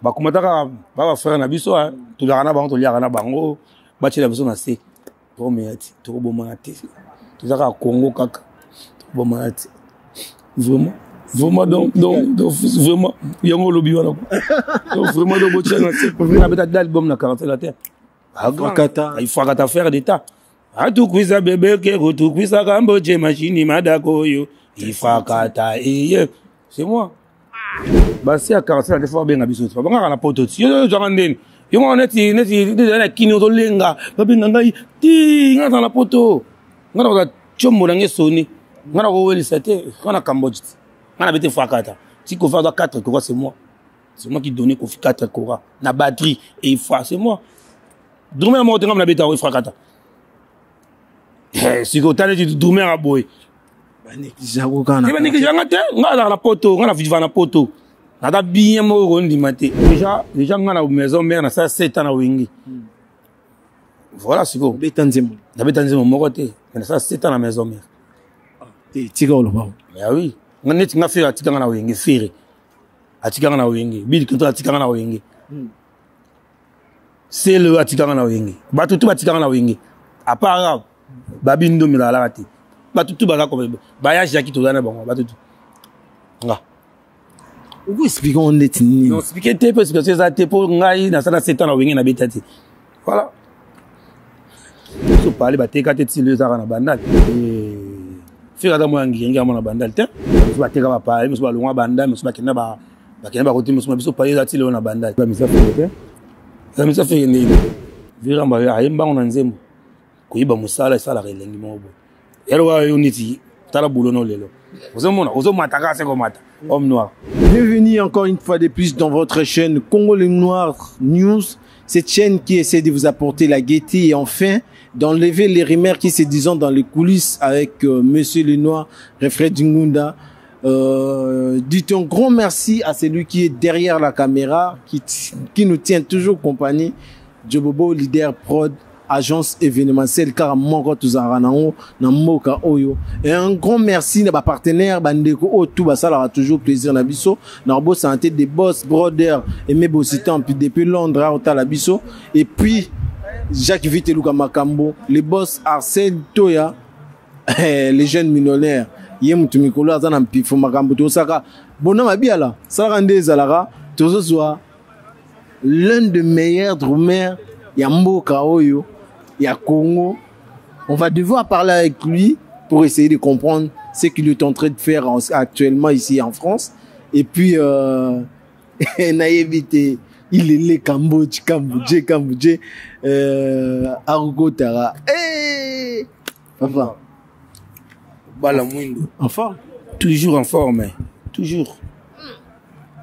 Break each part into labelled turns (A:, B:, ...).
A: bakumataka baba frère na biso tolaka na bango toliaka na bango batiela biso na se tokomela ti tokobomana te tozaka Congo kaka tokobomana te vraiment vraiment yango lobi wana donc vraiment donc botia na se na beta d'album na 40 la terre il faut kata faire d'état atukwisa bebe ke kutukwisa kamboje machine madako yo il faut kata c'est moi basi à 40 des fois benga biso banga na poto yo jonga ndeni yo neti na kini to lenga babenga ngai ti ngata na poto ngata ko chomo na ngesoni ngata ko welisa te kana Cambodge ngana bete fakata si ko faire 4 quoi c'est moi qui donnais ko 4 quoi na batterie et il faut c'est moi dormir mo tenga na beta ko fakata si ko tane di dormir a boy
B: Jago kana.
A: Tu vas niquer jangate, ngala na poto, ngala vivre na poto. Nada bien mo rondi maté. Déjà ngala maison mère na ça 7 ans na wingi. Voilà c'est quoi.
B: Betanzemo.
A: Na betanzemo mo côté. Mais ça 7 ans na maison mère.
B: Tika olo ba.
A: Mais oui. Ngani nga faire atika na wingi fere. Atika na wingi. Bidi kinto atika na wingi. C'est le atika na wingi. Ba tout atika na wingi. À part babindo milala ati. Batutu baza comme voyage qui tozana bango batutu nga
B: vous expliquez on est ni
A: non expliquer te parce que c'est ça te pour ngai na sana 7 ans na wingi na betati voilà so parler ba teka te tile za na bandal fira da mo ngi na bandal te so ba teka ba parler so ba longwa bandal so ba kena ba côté so biso parler za tile na bandal ba misa fete ba misa fete ni vira mba ya yimba na nzembo kuiba musala sala relengi mo bo unity tala boulono lelo ozo mataka c'est comme mata homme noir.
B: Bienvenue encore une fois de plus dans votre chaîne Congo le Noir News, cette chaîne qui essaie de vous apporter la gaieté et enfin d'enlever les rumeurs qui se disent dans les coulisses avec Monsieur le Noir, Refrain Dingunda. Dites un grand merci à celui qui est derrière la caméra, qui nous tient toujours compagnie, Jobobo, leader prod, agence événementielle car moko tuzaranango na moka oyo et un grand merci à ba partenaire bandeko o tout ba ça leur a toujours plaisir na biso na bo santé des boss brother et mes bossitan puis depuis Londres au la biso et puis Jacques Viteluka Makambo les boss Arsène Toya les jeunes millionnaires yemutu mikolo azana mpifo makambo to saka bona mabiala ça rende zalara tozo soit l'un des meilleurs drummers ya mboka oyo ya Congo. On va devoir parler avec lui pour essayer de comprendre ce qu'il est en train de faire actuellement ici en France. Et puis, naïvité, il est le Cambodge, Arugotara. Hey! Papa.
A: Enfin. Toujours en forme, toujours.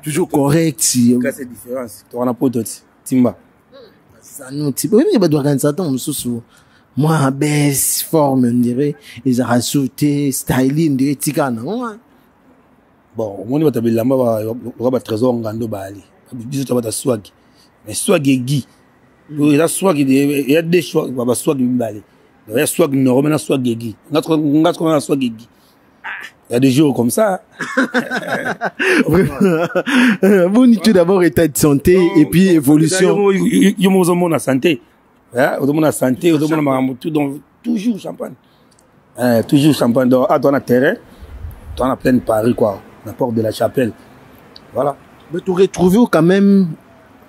B: Toujours correct.
A: Si. C'est différence. Tu as pas d'autre. Timba.
B: Moi, baisse, forme, on dirait, ils ont sauté, styling, de ticana.
A: Bon, on va t'appeler là-bas, trésor, ngando, bali. Bisous, tu vas ta swag. Mais swag est gui. Il y a swag, il y a des swag, il y a swag, il y a swag, normal, swag est gui. On a swag est gui. Il y a des jours comme ça.
B: Bon, tu d'abord état de santé et puis évolution.
A: Il y a mon santé. Au santé, toujours champagne. Toujours champagne. Donc, à ton terrain, tu as plein de Paris, quoi. La porte de la Chapelle. Voilà.
B: Mais tu retrouves quand même,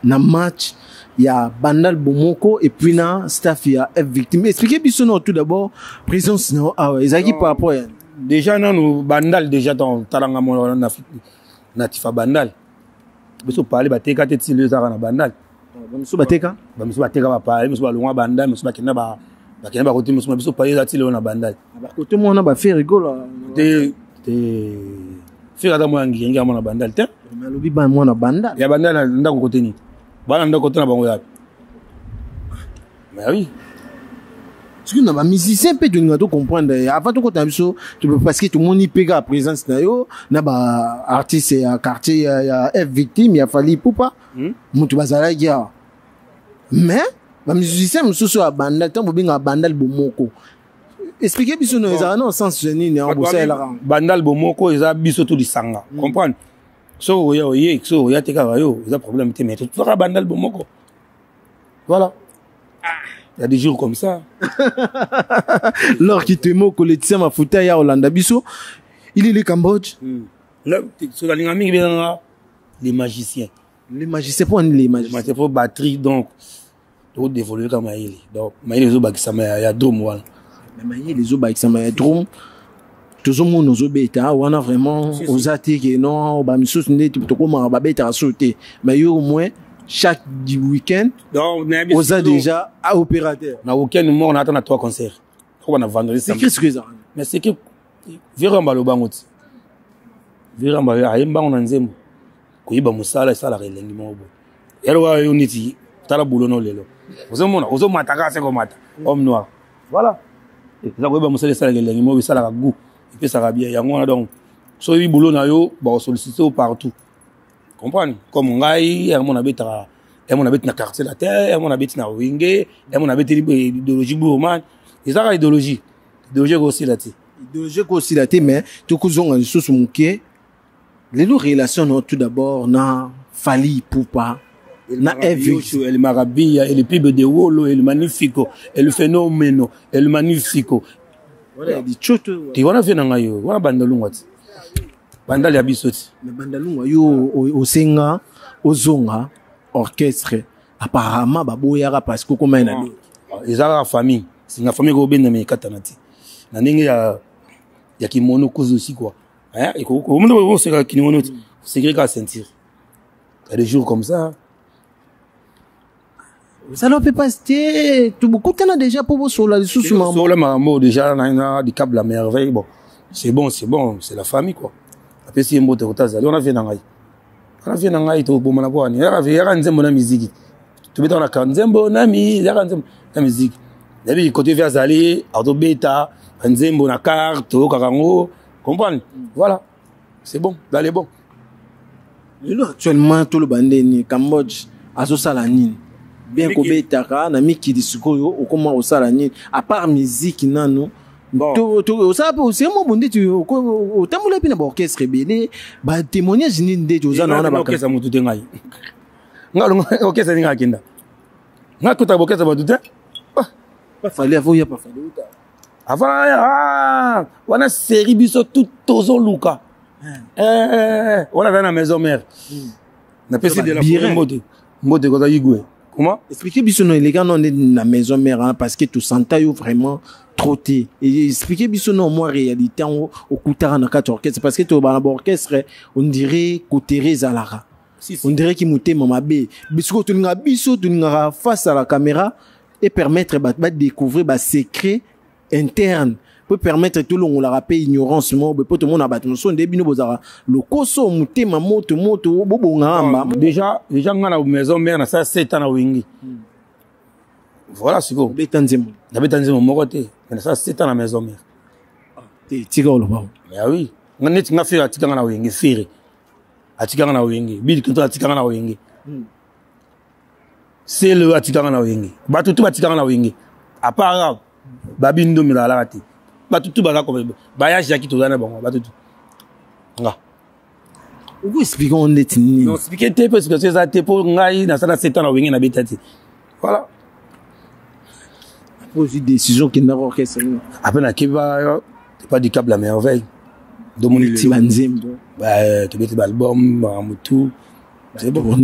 B: dans le match, il y a Bandal Bomoko et puis dans staff, il y a F victime. Expliquez-moi tout d'abord, présence, non, ah ouais, ils par rapport à.
A: Déjà, nous, Bandal, déjà, dans Talanga, Natifa Bandal. Nous parlons de Teka, Tetsi, le Zara, Bandal.
B: Nous Bateka?
A: Nous Bateka, va parler, nous allons Bandal, nous allons Bakina, côté, nous allons parler de Bandal.
B: Côté, moi, on a fait rigolo.
A: Fais attention à Ngi, on a Bandal.
B: Mais le biban, moi, on a Bandal.
A: Il y a Bandal, on a côté ni. Bandal, on a côté na Bangoya. Mais oui.
B: Parce que les musiciens peuvent nous comprendre. Avant tout, tu peux parce que tout le monde y pega à présence d'ailleurs. Naba artiste et quartier, il y a F victime, il y a fallu poupa. Moutou bazala ya. Mais les musiciens me sont à Bandal, tant pour bien à Bandal Bomoko. Expliquez bien non, ils ont un sens génie, en bossé là.
A: Bandal Bomoko, ils ont biso tout du sanga. Comprendre? so oye so oya te kaka yo eza problème te mais tozaka banda album moko voilà il y a des jours comme ça
B: lors qui te moque le tient mafuta ya Olanda biso il est le Cambodge
A: là sur la ligne mingi les magiciens
B: pour les magiciens
A: pour batterie donc to développer comme maïli donc maïli zo bakisa ya drum wala
B: mais maïli les zo bakisa ya drum toujours mon ozo beta wana vraiment aux attaques non ba misus ndeti to koma ba beta sauter mais yo au moins chaque week-end aux a déjà à opérateur
A: na week-end moi on attend à 3 concerts ko na vendredi
B: c'est qu'est-ce que ça
A: mais c'est que viramba lo bangoti viramba ayemba on nzembo kuiba musala sala relengi mobo ero wa unity tala bulono lelo ozo mataka se ko mata homme noir voilà ça kuiba musala sala relengi mobo sala ka goût et puis ça va bien yango donc so yi bulo na yo ba solliciter partout comprendre comme ngai mon habite na quartier la terre mon habite na wingé mon habite idéologie bourman et ça idéologie aussi là
B: mais tout kuzonga lisusu muke les relations tout d'abord na Fally Ipupa na Evio
A: el Marabia el pibe de Wolo el magnifico el fenomeno el magnifico
B: voilà di choto
A: ti wana vena ngayo wana bandalungwati bandali ya bisoti
B: mais bandalungwa yo osenga ozonga orchestre apparemment baboyaka parce que comment na
A: ezala famille singa famille ko benda me katanati na ndenge ya kimono kuzu aussi quoi hein et ko mundu ko seka kimono c'est que sentir il y a des jours comme ça
B: ça ne peut pas rester tout beaucoup t'en a déjà pour sur la sous
A: sur la maman déjà na du câble la merveille bon c'est bon c'est la famille quoi après si mbote otazali on a vu na ngai to bomana bwani ya nzembo na musique to beta na kanzembo na nzembo na musique d'ailleurs côté vers aller auto beta nzembo na carte karango comprendre voilà c'est bon d'aller bon
B: actuellement tout le bandeni Cambodge azo sala nini bien ko betaka na mikili sikoyo okoma osala nini à part musique nano to ça peut aussi mo bonde tu o tamula pina ba orchestre belé ba témoignage ni ndé oza na ba
A: orchestre mutu tengai ngalo orchestre ninga kinda ngakota orchestre ba tuté
B: pas fallait avoir ya pas fallait
A: avant wana série biso tout tozo luka wana na maison mère na pesi de la mode ko yigwe comment
B: expliquer biso no les gars non na maison mère parce que tout senta yo vraiment trotté et expliquer biso non moi réalité au kutara na quatre orchestre parce que to ba orchestre on dirait côté Zalara on dirait qui montait mamabe biso to nga biso to nga face à la caméra et permettre ba découvrir ba secret interne peut permettre tout le monde la rappel ignorance mo peut tout le monde abattre son début no bozara le koso mutema moto bobonga amba
A: déjà nga na maison mère na ça 7 ans na wingi voilà c'est bon betanzemo moko te mais ça 7 ans na maison mère
B: tika olo ba
A: mais oui nga fira tika nga na wingi fire atika nga na wingi bidi kontra atika nga na wingi c'est le atika nga na wingi batutu batika nga na wingi à part babindo milala te batutu baka ko baya jaki to dana bango batutu nga
B: vous expliquez on est ni
A: non expliquer te parce que c'est ça te pour ngai na sana 7 ans na wingi na betati voilà
B: pose une décision qui n'a orchestre
A: après na kiba pas du câble la merveille domoni
B: tibanzembo
A: to beti album ba mutu
B: c'est bon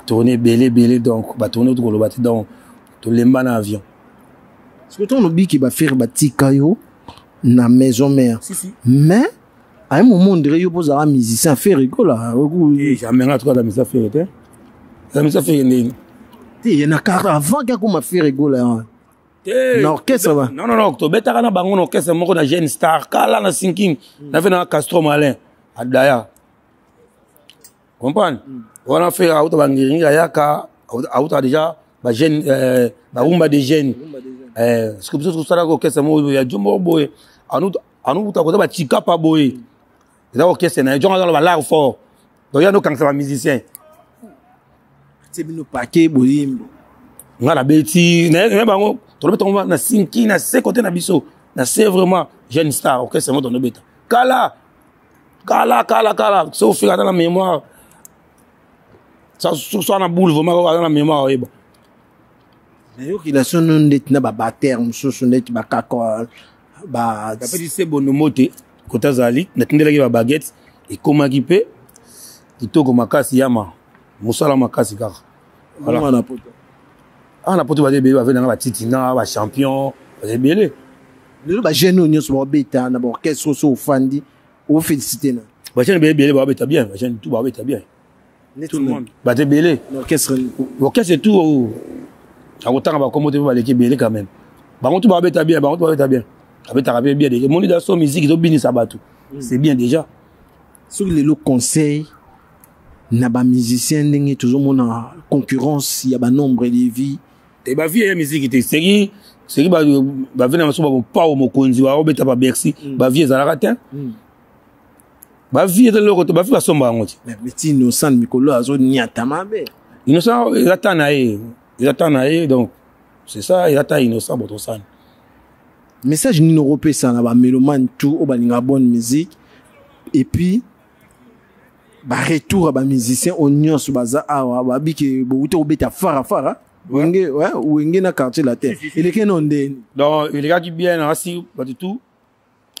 A: tourner belé donc ba tourner tout ko lobati donc to lemba na avion
B: surtout on obi qui va faire batika yo na maison mère
A: si.
B: Mais à un moment on dirait yo posa musicien faire rigolo
A: jamais nga trop la musicien faire te la musicien faire ni
B: il y en a car avant qu'il comme faire rigolo l'orchestre
A: non to beta kana bango no orchestre moko na jeune star kala na sinking na fait na Castro Malin adaya comprendre on a fait auto bangiringa yaka auto déjà ba jeune ba rumba de jeunes ce que tout ça orchestre mo ya jumbo boy anu buta ko ba chika pa boy da orchestre na jonga dans la fort donc ya no quand ça musicien
B: c'est bino paquet boyimbo
A: ngala beti na bango to le beton na sinki na se côté na biso na c'est vraiment jeune star orchestre mo to no beta kala so fika dans la mémoire Ça soit na boule vraiment dans la mémoire eba.
B: Mais yo qui la son net na ba terme so net ba kako ba
A: petit c'est bon moté kota zali na tindela ki ba baguette et comment qui peut kitoko makasi yama musala makasi kaka.
B: Voilà na poto.
A: Ah na poto ba de ba venanga ba titina ba champion ba belé.
B: Le ba jeune nyos ba beta na ba orchestre so fandi o féliciter na.
A: Ba jeune belé ba beta bien, ba jeune tout ba beta bien. Tout le monde. Ba te belé.
B: L'orchestre
A: c'est tout. A autant ba comment te ba l'équipe belé quand même. Ba on tout ba beta bien, ba on tout ba beta bien. Ba beta bien déjà. Mon idée son musique do bini sabatu. C'est bien déjà.
B: Sur les conseils na ba musicien ndenge toujours mon concurrence il y a ba nombre de vies
A: et ba vie ya musique était série ba venir na so ba pa o mokonzi wa obeta ba Bercy ba vie za la ratin ba vie de l'autre ba vie ba somba ngoti
B: mais ti innocent mikolo azo nyata mabe
A: innocent il attend na donc c'est ça il attend innocent boto san
B: message ni européen ça na ba mélomane tout o ba linga bonne musique et puis ba retour à ba musicien onion sur baza awa ba biki bo uto beta fara wenge ouais wenge na quartier la terre il est non ndeni
A: donc il gars qui bien assis pas du tout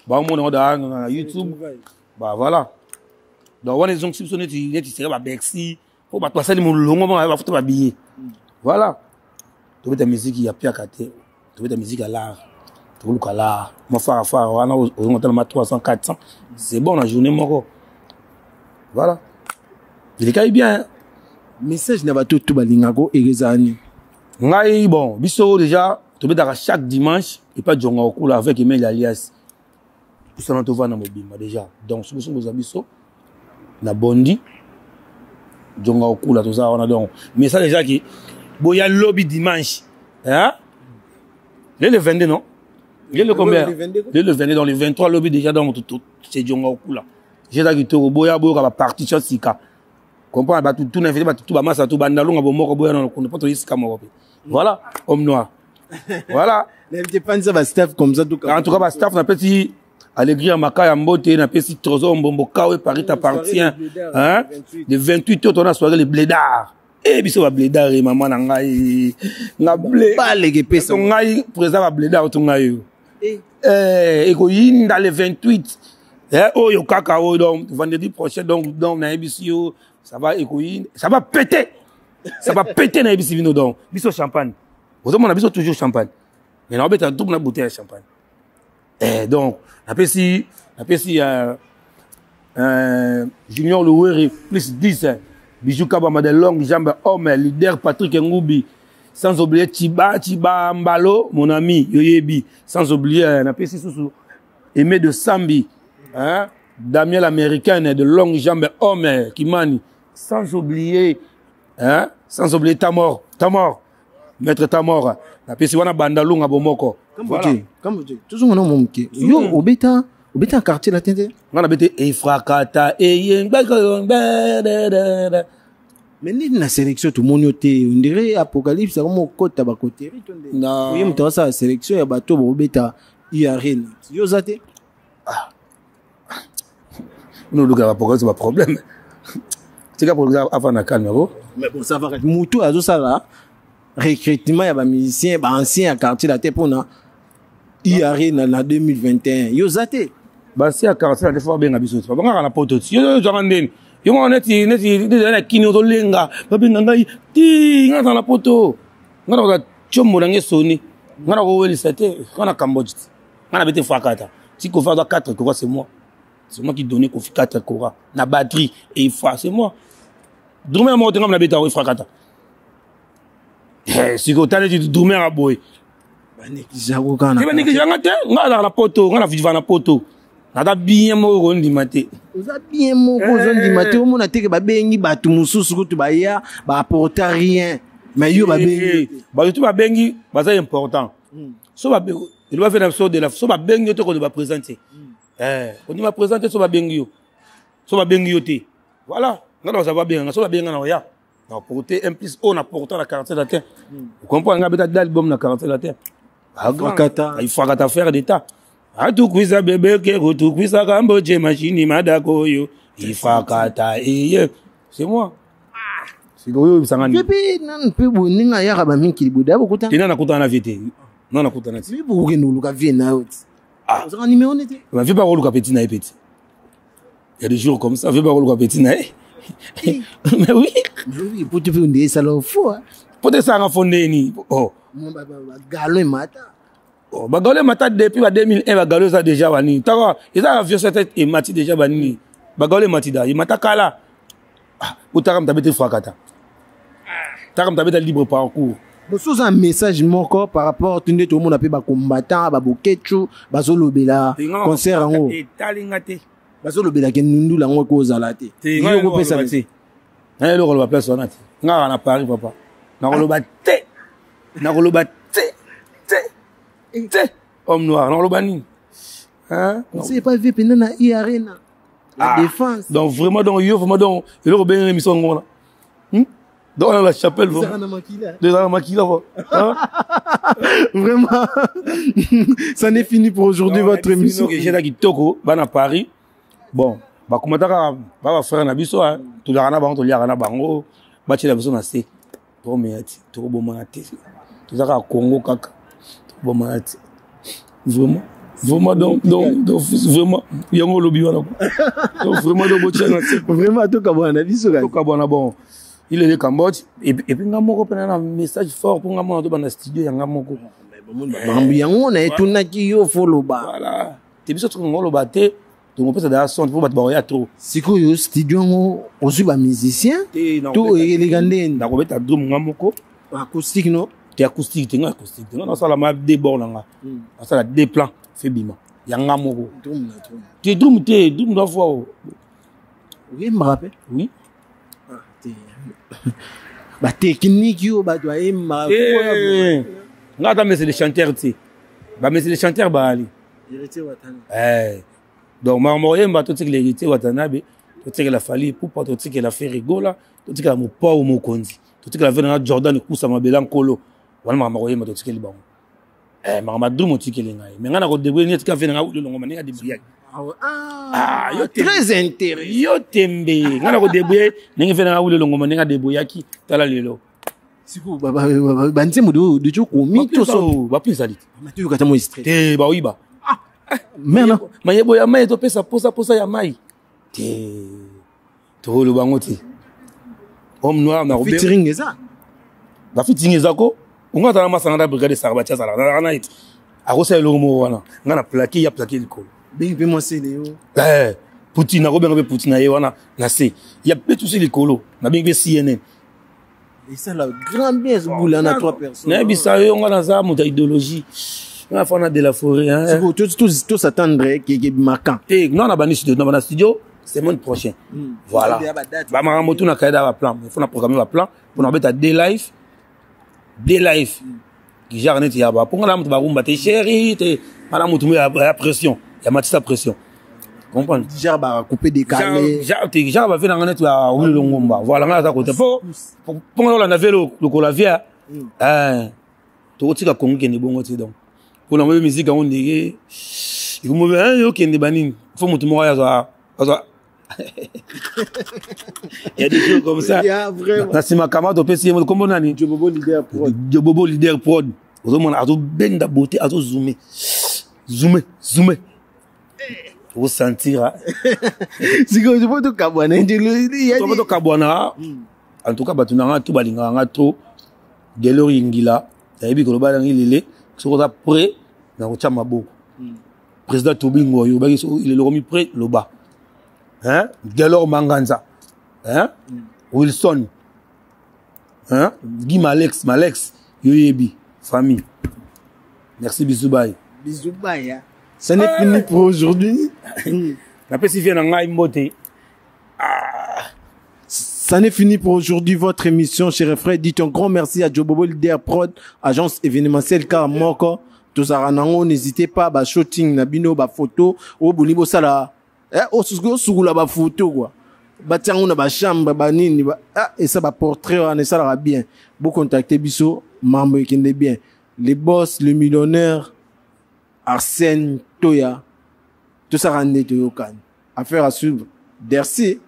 A: ba mo na da YouTube bah voilà donc on les onction sonné tu c'est ba Bercy faut ba toi ça mon longo ba faut ba billet voilà tu ta musique il y a pire kate tu ta musique à l'art tu le kala mo fara on a on tellement 300 400 c'est bon la journée moko. Voilà. Il est bien.
B: Message n'a pas tout balingago et rezani.
A: Ngai bon, biso déjà, tu peux dans chaque dimanche et pas jonga au cool avec Emile alias. Pour ça on te voit dans mobile déjà. Donc ce que sont nos biso na bondi jonga au cool tout ça on a donc. Mais ça déjà qui boya lobby dimanche. Hein? Le 22 non? Le combien? Le 22 dans les 23 lobby déjà dans tout c'est jonga au cool là. J'ai da gito boya boya ba parti sur sika comprendre ba tout n'invité ba tout ba massa tout ba ndalunga bo moko boya non pas to sika moko voilà homme noir voilà
B: n'invité pas ça ba staff comme ça tout
A: en tout cas ba staff na petit alegria makaya mbote na petit trésor mbombo kawe Paris t'appartient hein le 28 on a soirée les blédards et biso ba blédard et maman na ngai na blé
B: pas les pesa
A: ngai présent ba blédard to ngai et ko yinda le 28. Oh, yo cacao, donc, vendredi prochain, donc, na ABC, ça va écouiller, ça va péter. Ça va péter na ABC, donc, biso champagne. Vous savez, on a biso toujours champagne. Mais on a besoin de double bouteille de champagne. Donc, après si, Junior Loueri, plus 10, Bijou Kabama de longues jambes, homme, leader Patrick Ngoubi, sans oublier Tiba Mbalo, mon ami, Yoyebi, sans oublier, après si, Aimé de Sambi, hein? Damien l'américaine de longues jambes, homme, Kimani, sans oublier Tamor, maître Tamor, la personne a bandalung à Bomoko.
B: Comme tu toujours mon nom, yo, obéta quartier la tête.
A: On a bêté, et fracata, et
B: mais ni la sélection tout le monde yoté on dirait apocalypse comme au côté ba côté
A: non
B: oui mais ça sélection ya bateau obéta IRN yo zate
A: nous le gars pourquoi c'est pas problème c'est que pour avant na calme
B: mais bon ça va mutu azo ça là recrutement ya ba musicien ba ancien quartier la tête pour na IRN na 2021 yo zate
A: ba ancien quartier la fois bien abiso pas ngaka na poto yo jangandeni yo on neti na kino to lenga ba binga ngai ti ngata na poto ngata ko chomo na ngesoni ngata ko weli sete kana Cambodge ngana bete fakata si ko fa 4 quoi c'est moi qui donnais ko 4 quoi na batterie et il fa c'est moi drumer mo tenga na beta ko fakata si ko tane du drumer a boy
B: bani kizago kana
A: bani kizanga te ngala na poto ngana viva na poto nada bien mo rondi mate
B: oza bien mo rondi mate o mona teke ba bengi batu mususu ko to ba ya ba apporter rien mais yo ba bengi
A: ba tout ba bengi ba ça important so ba il doit faire de la so ba bengi to ko ba présenter on dit ma présenter so ba bengi yo te voilà ngana ça va bien so ba benga na ya na porter un plus on apportant la quarantaine la terre vous comprenez ngabeta d'album na quarantaine la terre il faut qu'à faire d'état atukwisa bebeke kutukwisa Cambodge machine madako yo ifakata c'est moi sikoyo bisangani
B: pepe nan pe boninga ya ba minki libuda bokuta
A: ina nakuta na vite non nakuta na ti
B: mi boke no luka vie na oti ah ça numéro n'était
A: ma vie pas luka petit na petit il y a des jours comme ça vie pas luka petit na mais oui
B: pour te faire une salon fou
A: pour te ça nga fondeni oh
B: galo mata
A: oh bagalo mata depuis 2001 bagalo ça déjà bani taka ils vieux cette et mati déjà bani bagalo mati da il mata kala utaka mtabete frakata taka mtabete libre parcours
B: bosoza un message moko par rapport tunde tout le monde appelle ba combattant ba bokechu ba zolobela concert ngo
A: etalingate
B: ba zolobela ke nundu la ngo ko zalate
A: yo ko pesa te na lo ko ba personne te nga na Paris papa na ko ba te na ko ba te homme noir na ko ba ni hein
B: c'est pas vu pendant na arena la défense
A: donc vraiment donc yo vraiment donc il ko ben émission ngona dans la chapelle
B: vraiment
A: dans la maquilla
B: vraiment ça n'est fini pour aujourd'hui votre émission
A: j'ai là qui toko bana Paris bon ba komataka ba frère na biso tout la rana bango to liara na bango ba tshela biso na se to meati to bomana te to zaka Congo kaka to bomana te vraiment donc vraiment yango lobi wana donc vraiment do botchana
B: vraiment to kabwana biso
A: to kabwana bon il est le Cambodge et puis ngamoko pena un message fort pour ngamona to bana studio ya ngamoko
B: bambu yango na etunaki yo foloba
A: voilà te biso to ngolo bate to mo pesa da son pour battre ba ya trop
B: siko yo studio ngo osu ba musicien to elegande
A: na ko beta drum ngamoko
B: acoustique no
A: te acoustique non ça la ma débord nga ça la deux plans fait bima ya ngamoko te drum do fois
B: oui me rappelle
A: oui
B: ba technique yo ba doit ma
A: nga ta mais c'est les chanteurs tu ba mais c'est les chanteurs ba ali donc marmoyemba to tiki l'héritier watanabe to tiki la fali pour pas to tiki la faire rigola to tiki la mo pa o mo konzi to tiki la vena Jordan kusa mabela nkolo wana marmoyemba to tiki libango marmadou mo tiki lengai mais nga na ko débrouiller ni tiki vena nga u longo maninga débrouiller yo
B: très intéressant
A: yo tembe nga na ko débrouiller ninga vena nga u longo maninga débrouiller ki tala lelo
B: siku ba nzemu de choko mi to so
A: ba plus salit
B: tu kata mo stress
A: te ba oui ba
B: mena
A: mayebo ya mai to pesa posa ya mai te to lo bango te homme noir na robert
B: featuring eza
A: ba featuring eza ko unga tana masanga da brigade sarbacha sala na it ako sa lo mo wana nga na plaqué ya plaqué likolo
B: ben pe mo sele yo
A: Poutine na robert be Poutine na wana na se ya pe tout likolo na ben be CNN
B: et ça la grande bien boula na trois personnes
A: na bisa yo nga na za mo ta idéologie na fana de la forêt hein
B: tout s'attendre qui est marquant
A: non na bani studio na studio semaine prochaine voilà ba makambo tu na kaida ba plan il faut na programmer ba plan pour na beta day life qui gère net ya ba pour na mutu ba rumba te chéri te mala mutu ya pression ya matisa pression comprendre
B: déjà ba couper décalé
A: déjà ba faire net ya wuli longomba voilà nga za côté pour la na vélo le colavia to tika kongi ni bongo ti donc pour la musique on dit il me veut yo kende banini faut mutu mo ya za il y a des choses comme ça na sima kama to pesi mo kombo nani Jobobo leader prod ozo mona azo benda beauté azo zoomer pour sentir
B: si que je peux to kabwana
A: to kabwana en tout cas batunanga to balinga nga to gelori ingila yabi ko ba ngi lele so ko après na ko chama boko président Tobingo yo ba il est le remis prêt le bas hein Gelor Manganza hein Wilson hein Guy Malex yo yebi famille merci bisous bye
B: ça n'est fini pour aujourd'hui
A: na pesi vient na imboté
B: ça n'est fini pour aujourd'hui votre émission chers frères dites un grand merci à Jobobo Leader Prod agence événementielle car moko tozaranango n'hésitez pas ba shooting na bino ba photo o bolibo sala o sugula ba photo quoi ba tiango na ba chambre ba nini ba et ça ba portrait on ça la bien vous contacter biso mambo ekende bien les boss le millionnaire Arsène Toya tout ça rende to yokan affaire à suivre merci